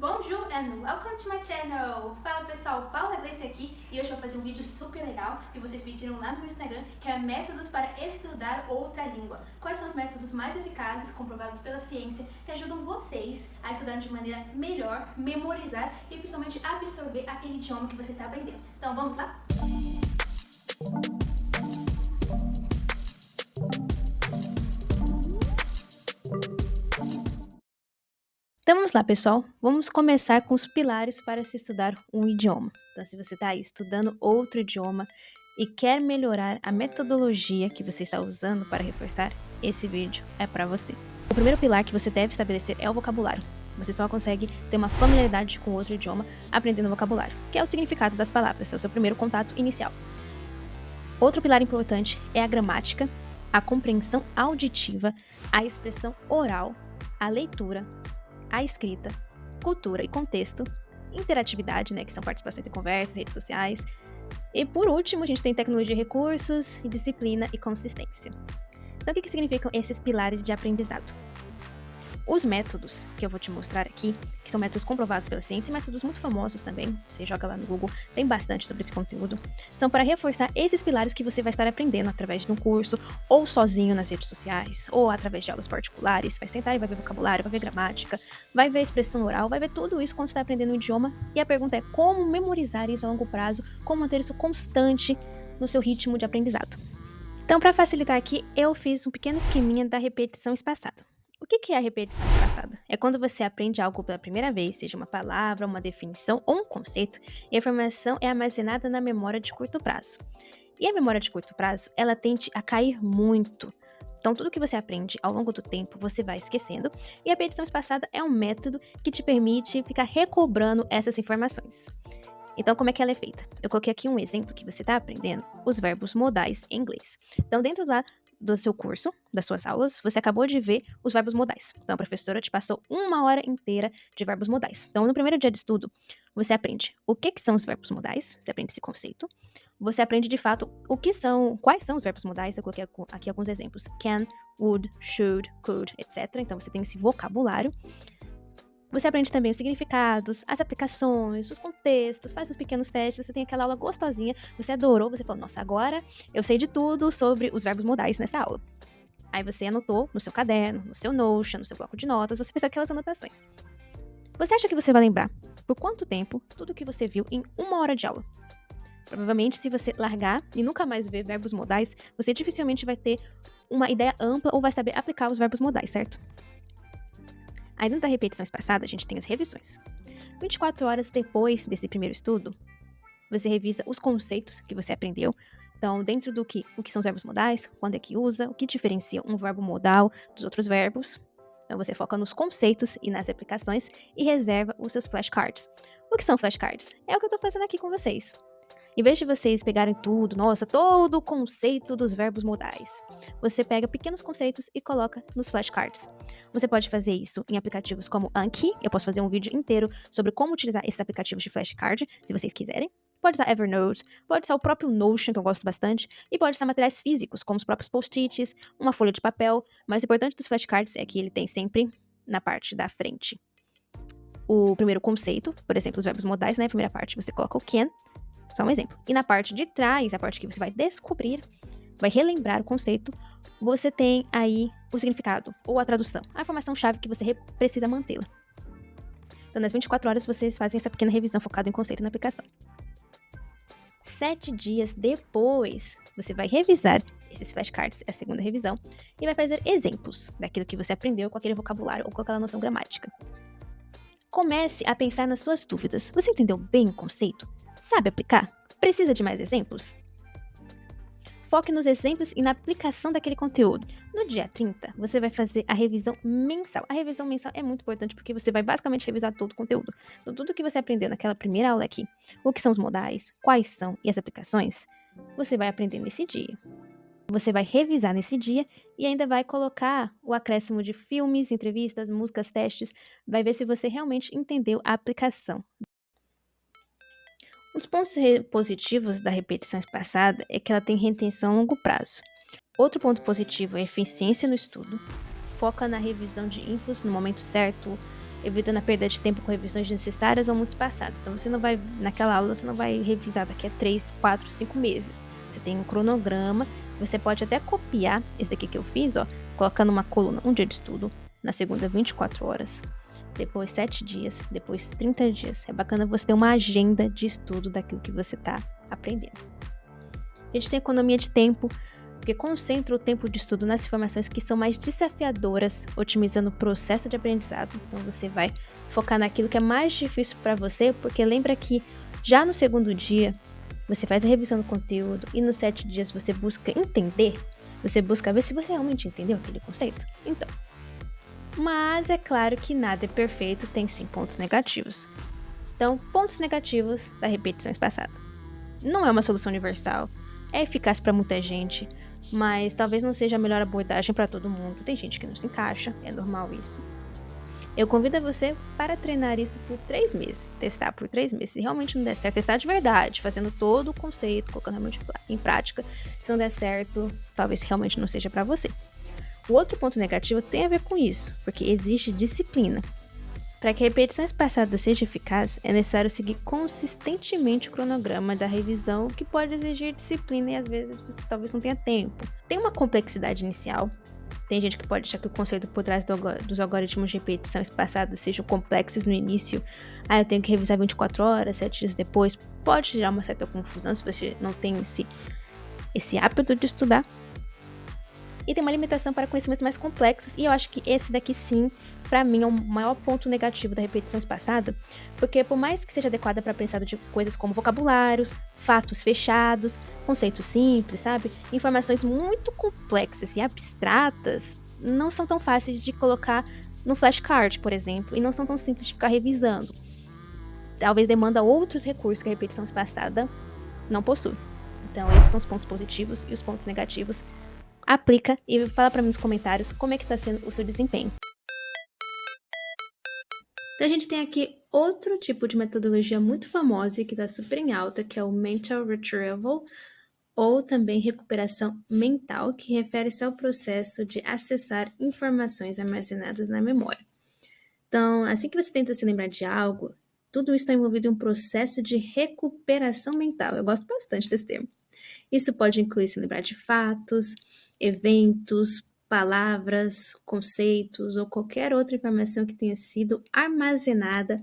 Bonjour and welcome to my channel! Fala pessoal, Paula Gleice aqui e hoje eu vou fazer um vídeo super legal que vocês pediram lá no meu Instagram, que é métodos para estudar outra língua. Quais são os métodos mais eficazes, comprovados pela ciência, que ajudam vocês a estudar de maneira melhor, memorizar e principalmente absorver aquele idioma que você está aprendendo. Então vamos lá? Então vamos lá, pessoal. Vamos começar com os pilares para se estudar um idioma. Então, se você está aí estudando outro idioma e quer melhorar a metodologia que você está usando para reforçar, esse vídeo é para você. O primeiro pilar que você deve estabelecer é o vocabulário. Você só consegue ter uma familiaridade com outro idioma aprendendo vocabulário, que é o significado das palavras, é o seu primeiro contato inicial. Outro pilar importante é a gramática, a compreensão auditiva, a expressão oral, a leitura, a escrita, cultura e contexto, interatividade, que são participações em conversas, redes sociais. E por último, a gente tem tecnologia e recursos, disciplina e consistência. Então, o que significam esses pilares de aprendizado? Os métodos que eu vou te mostrar aqui, que são métodos comprovados pela ciência e métodos muito famosos também, você joga lá no Google, tem bastante sobre esse conteúdo, são para reforçar esses pilares que você vai estar aprendendo através de um curso, ou sozinho nas redes sociais, ou através de aulas particulares. Vai sentar e vai ver vocabulário, vai ver gramática, vai ver expressão oral, vai ver tudo isso quando você está aprendendo um idioma. E a pergunta é como memorizar isso a longo prazo, como manter isso constante no seu ritmo de aprendizado. Então, para facilitar aqui, eu fiz um pequeno esqueminha da repetição espaçada. O que é a repetição espaçada? É quando você aprende algo pela primeira vez, seja uma palavra, uma definição ou um conceito, e a informação é armazenada na memória de curto prazo. E a memória de curto prazo, ela tende a cair muito. Então, tudo que você aprende ao longo do tempo, você vai esquecendo, e a repetição espaçada é um método que te permite ficar recobrando essas informações. Então, como é que ela é feita? Eu coloquei aqui um exemplo que você está aprendendo, os verbos modais em inglês. Então, dentro lá do seu curso, das suas aulas, você acabou de ver os verbos modais. Então, a professora te passou 1 hora inteira de verbos modais. Então, no primeiro dia de estudo, você aprende o que são os verbos modais, você aprende esse conceito. Você aprende, de fato, quais são os verbos modais. Eu coloquei aqui alguns exemplos. Can, would, should, could, etc. Então, você tem esse vocabulário. Você aprende também os significados, as aplicações, os contextos, faz os pequenos testes, você tem aquela aula gostosinha, você adorou, você falou, nossa, agora eu sei de tudo sobre os verbos modais nessa aula. Aí você anotou no seu caderno, no seu Notion, no seu bloco de notas, você fez aquelas anotações. Você acha que você vai lembrar por quanto tempo tudo que você viu em 1 hora de aula? Provavelmente, se você largar e nunca mais ver verbos modais, você dificilmente vai ter uma ideia ampla ou vai saber aplicar os verbos modais, certo? Aí dentro da repetição espaçada, a gente tem as revisões. 24 horas depois desse primeiro estudo, você revisa os conceitos que você aprendeu. Então, dentro o que são os verbos modais, quando é que usa, o que diferencia um verbo modal dos outros verbos. Então, você foca nos conceitos e nas aplicações e reserva os seus flashcards. O que são flashcards? É o que eu estou fazendo aqui com vocês. Em vez de vocês pegarem tudo, todo o conceito dos verbos modais, você pega pequenos conceitos e coloca nos flashcards. Você pode fazer isso em aplicativos como Anki. Eu posso fazer um vídeo inteiro sobre como utilizar esses aplicativos de flashcard, se vocês quiserem. Pode usar Evernote, pode usar o próprio Notion, que eu gosto bastante, e pode usar materiais físicos, como os próprios post-its, uma folha de papel. Mas o importante dos flashcards é que ele tem sempre, na parte da frente, o primeiro conceito, por exemplo, os verbos modais, na primeira parte você coloca o can, só um exemplo. E na parte de trás, a parte que você vai descobrir, vai relembrar o conceito, você tem aí o significado ou a tradução, a informação-chave que você precisa mantê-la. Então, nas 24 horas, vocês fazem essa pequena revisão focada em conceito e na aplicação. 7 dias depois, você vai revisar esses flashcards, é a segunda revisão, e vai fazer exemplos daquilo que você aprendeu com aquele vocabulário ou com aquela noção gramática. Comece a pensar nas suas dúvidas. Você entendeu bem o conceito? Sabe aplicar? Precisa de mais exemplos? Foque nos exemplos e na aplicação daquele conteúdo. No dia 30, você vai fazer a revisão mensal. A revisão mensal é muito importante porque você vai basicamente revisar todo o conteúdo. Então, tudo que você aprendeu naquela primeira aula aqui, o que são os modais, quais são e as aplicações, você vai aprender nesse dia. Você vai revisar nesse dia e ainda vai colocar o acréscimo de filmes, entrevistas, músicas, testes. Vai ver se você realmente entendeu a aplicação. Os pontos positivos da repetição espaçada é que ela tem retenção a longo prazo. Outro ponto positivo é a eficiência no estudo, foca na revisão de infos no momento certo, evitando a perda de tempo com revisões desnecessárias ou muito espaçadas. Então você não vai, naquela aula, você não vai revisar daqui a 3, 4, 5 meses. Você tem um cronograma, você pode até copiar esse daqui que eu fiz, ó, colocando uma coluna, um dia de estudo, na segunda 24 horas, depois 7 dias, depois 30 dias. É bacana você ter uma agenda de estudo daquilo que você está aprendendo. A gente tem economia de tempo, porque concentra o tempo de estudo nas informações que são mais desafiadoras, otimizando o processo de aprendizado. Então você vai focar naquilo que é mais difícil para você, porque lembra que já no segundo dia você faz a revisão do conteúdo e nos 7 dias você busca entender, você busca ver se você realmente entendeu aquele conceito. Então, mas é claro que nada é perfeito, tem sim pontos negativos. Então, pontos negativos da repetição espaçada. Não é uma solução universal, é eficaz para muita gente, mas talvez não seja a melhor abordagem para todo mundo. Tem gente que não se encaixa, é normal isso. Eu convido você para treinar isso por 3 meses, testar por 3 meses. Se realmente não der certo, testar de verdade, fazendo todo o conceito, colocando realmente em prática. Se não der certo, talvez realmente não seja para você. O outro ponto negativo tem a ver com isso, porque existe disciplina. Para que a repetição espaçada seja eficaz, é necessário seguir consistentemente o cronograma da revisão, que pode exigir disciplina e às vezes você talvez não tenha tempo. Tem uma complexidade inicial. Tem gente que pode achar que o conceito por trás dos algoritmos de repetição espaçada sejam complexos no início. Eu tenho que revisar 24 horas, 7 dias depois. Pode gerar uma certa confusão se você não tem esse hábito de estudar. E tem uma limitação para conhecimentos mais complexos, e eu acho que esse daqui sim, para mim, é o maior ponto negativo da repetição espaçada, porque por mais que seja adequada para aprendizado de coisas como vocabulários, fatos fechados, conceitos simples, sabe? Informações muito complexas e abstratas não são tão fáceis de colocar no flashcard, por exemplo, e não são tão simples de ficar revisando. Talvez demanda outros recursos que a repetição espaçada não possui. Então, esses são os pontos positivos e os pontos negativos. Aplica e fala para mim nos comentários como é que tá sendo o seu desempenho. Então a gente tem aqui outro tipo de metodologia muito famosa e que tá super em alta, que é o Mental Retrieval, ou também recuperação mental, que refere-se ao processo de acessar informações armazenadas na memória. Então, assim que você tenta se lembrar de algo, tudo isso está envolvido em um processo de recuperação mental. Eu gosto bastante desse termo. Isso pode incluir se lembrar de fatos, eventos, palavras, conceitos ou qualquer outra informação que tenha sido armazenada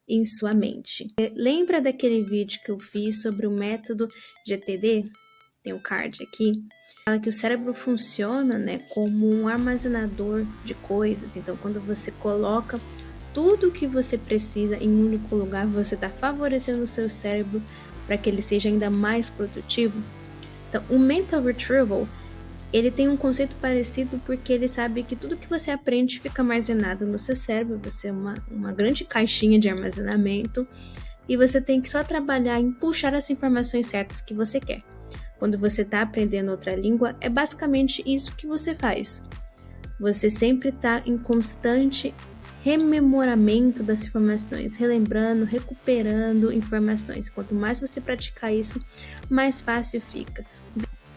em sua mente. Lembra daquele vídeo que eu fiz sobre o método GTD? Tem um card aqui. Fala que o cérebro funciona, como um armazenador de coisas. Então, quando você coloca tudo o que você precisa em um único lugar, você está favorecendo o seu cérebro para que ele seja ainda mais produtivo. Então, o Mental Retrieval, ele tem um conceito parecido porque ele sabe que tudo que você aprende fica armazenado no seu cérebro, você é uma grande caixinha de armazenamento e você tem que só trabalhar em puxar as informações certas que você quer. Quando você está aprendendo outra língua, é basicamente isso que você faz. Você sempre está em constante rememoramento das informações, relembrando, recuperando informações. Quanto mais você praticar isso, mais fácil fica.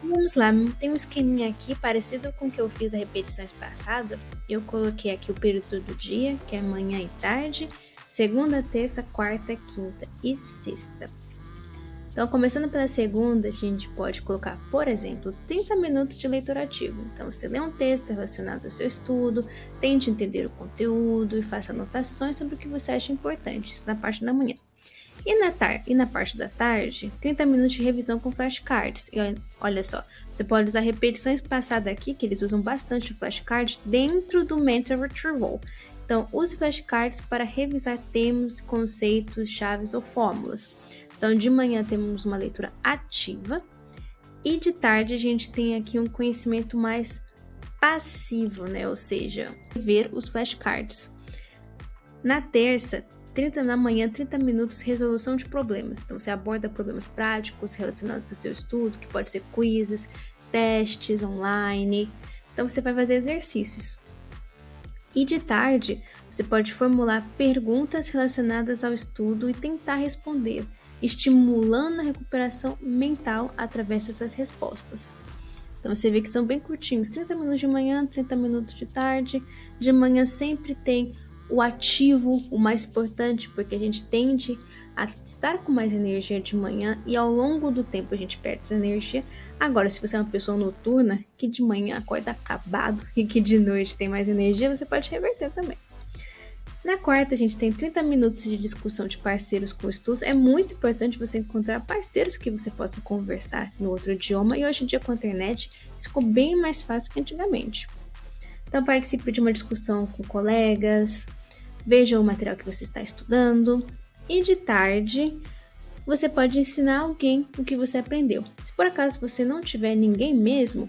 Vamos lá, tem um esqueminha aqui parecido com o que eu fiz da repetição passada. Eu coloquei aqui o período do dia, que é manhã e tarde, segunda, terça, quarta, quinta e sexta. Então, começando pela segunda, a gente pode colocar, por exemplo, 30 minutos de leitura ativa. Então, você lê um texto relacionado ao seu estudo, tente entender o conteúdo e faça anotações sobre o que você acha importante, isso na parte da manhã. E na parte da tarde, 30 minutos de revisão com flashcards. E olha só, você pode usar repetições passadas aqui, que eles usam bastante flashcard, dentro do Mental Retrieval. Então, use flashcards para revisar termos, conceitos, chaves ou fórmulas. Então, de manhã temos uma leitura ativa e de tarde a gente tem aqui um conhecimento mais passivo, Ou seja, ver os flashcards. Na terça, 30 na manhã, 30 minutos, resolução de problemas. Então, você aborda problemas práticos relacionados ao seu estudo, que pode ser quizzes, testes online. Então, você vai fazer exercícios. E de tarde, você pode formular perguntas relacionadas ao estudo e tentar responder, estimulando a recuperação mental através dessas respostas. Então, você vê que são bem curtinhos, 30 minutos de manhã, 30 minutos de tarde. De manhã sempre tem o ativo, o mais importante, porque a gente tende a estar com mais energia de manhã e ao longo do tempo a gente perde essa energia. Agora, se você é uma pessoa noturna, que de manhã acorda acabado e que de noite tem mais energia, você pode reverter também. Na quarta, a gente tem 30 minutos de discussão de parceiros com estudos. É muito importante você encontrar parceiros que você possa conversar no outro idioma, e hoje em dia com a internet isso ficou bem mais fácil que antigamente. Então participe de uma discussão com colegas, veja o material que você está estudando, e de tarde você pode ensinar alguém o que você aprendeu. Se por acaso você não tiver ninguém mesmo,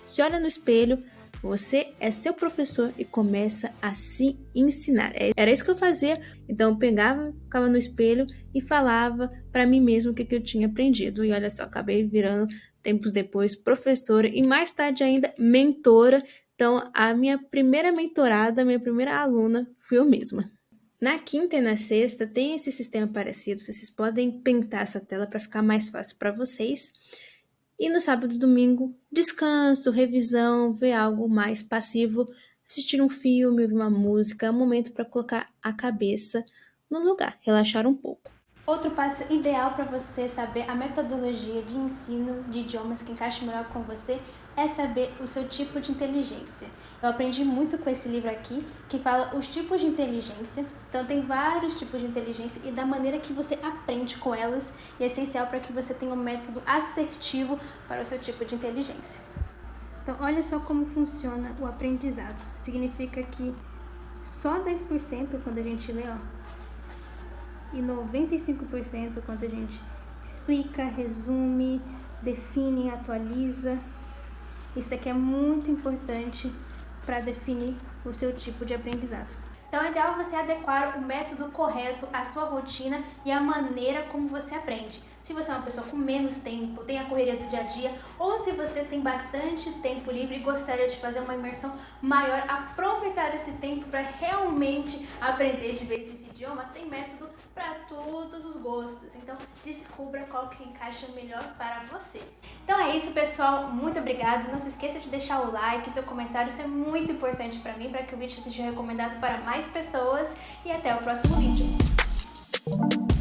se olha no espelho, você é seu professor e começa a se ensinar. Era isso que eu fazia. Então eu pegava, ficava no espelho e falava para mim mesmo o que eu tinha aprendido. E olha só, acabei virando, tempos depois, professora e mais tarde ainda mentora. Então a minha primeira mentorada, minha primeira aluna fui eu mesma. Na quinta e na sexta tem esse sistema parecido, vocês podem pintar essa tela para ficar mais fácil para vocês. E no sábado e domingo, descanso, revisão, ver algo mais passivo, assistir um filme, ouvir uma música, é um momento para colocar a cabeça no lugar, relaxar um pouco. Outro passo ideal para você saber a metodologia de ensino de idiomas que encaixa melhor com você é saber o seu tipo de inteligência. Eu aprendi muito com esse livro aqui, que fala os tipos de inteligência. Então tem vários tipos de inteligência e da maneira que você aprende com elas, e é essencial para que você tenha um método assertivo para o seu tipo de inteligência. Então olha só como funciona o aprendizado. Significa que só 10% quando a gente lê, e 95% quando a gente explica, resume, define, atualiza. Isso daqui é muito importante para definir o seu tipo de aprendizado. Então é ideal você adequar o método correto à sua rotina e à maneira como você aprende. Se você é uma pessoa com menos tempo, tem a correria do dia a dia, ou se você tem bastante tempo livre e gostaria de fazer uma imersão maior, aproveitar esse tempo para realmente aprender de vez esse idioma, tem método para todos os gostos. Então descubra qual que encaixa melhor para você. Então é isso, pessoal. Muito obrigada. Não se esqueça de deixar o like, o seu comentário. Isso é muito importante para mim, para que o vídeo seja recomendado para mais pessoas. E até o próximo vídeo.